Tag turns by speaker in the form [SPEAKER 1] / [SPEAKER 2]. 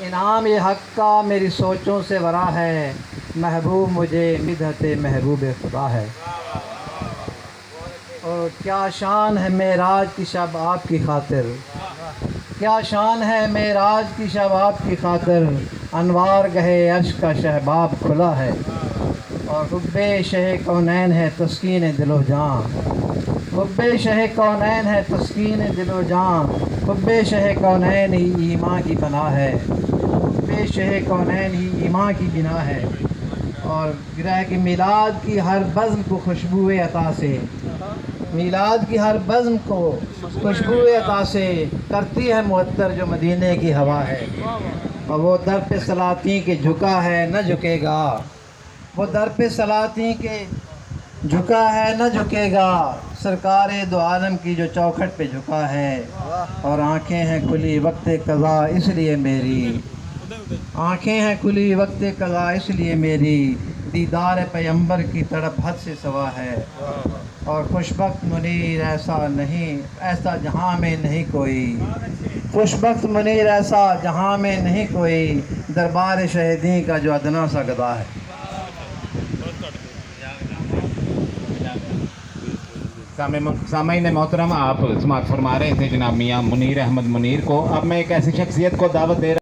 [SPEAKER 1] انعام حق کا میری سوچوں سے ورا ہے، محبوب مجھے مدحت محبوب خدا ہے۔ اور کیا شان ہے معراج کی شب آپ کی خاطر، کیا شان ہے معراج کی شب آپ کی خاطر، انوار گہے عرش کا شہباب کھلا ہے، اور حب شہ کونین ہے تسکین دل و جان، حب شہ کونین ہے تسکین دل و جان، حب شہ کونین ہی ایمان کی بنا ہے، حب شہ کونین ہی ایمان کی بنا ہے۔ اور گرہ کہ میلاد کی ہر بزم کو خوشبو عطا سے، میلاد کی ہر بزم کو خوشبو عطا سے کرتی ہے معطر جو مدینے کی ہوا ہے، اور وہ در پہ سلاطین کے جھکا ہے نہ جھکے گا، وہ در پہ سلاطین کے جھکا ہے نہ جھکے گا، سرکار دو عالم کی جو چوکھٹ پہ جھکا ہے، اور آنکھیں ہیں کھلی وقت قضا اس لیے میری، آنکھیں ہیں کھلی وقت قضا اس لیے میری، دیدار پیمبر کی تڑپ حد سے سوا ہے، اور خوشبخت منیر ایسا نہیں، ایسا جہاں میں نہیں کوئی، خوشبخت منیر ایسا جہاں میں نہیں کوئی، دربار شہیدین کا جو ادنا سا گدا ہے۔
[SPEAKER 2] سامعین محترم، آپ سماعت فرما رہے تھے جناب میاں منیر احمد منیر کو۔ اب میں ایک ایسی شخصیت کو دعوت دے رہا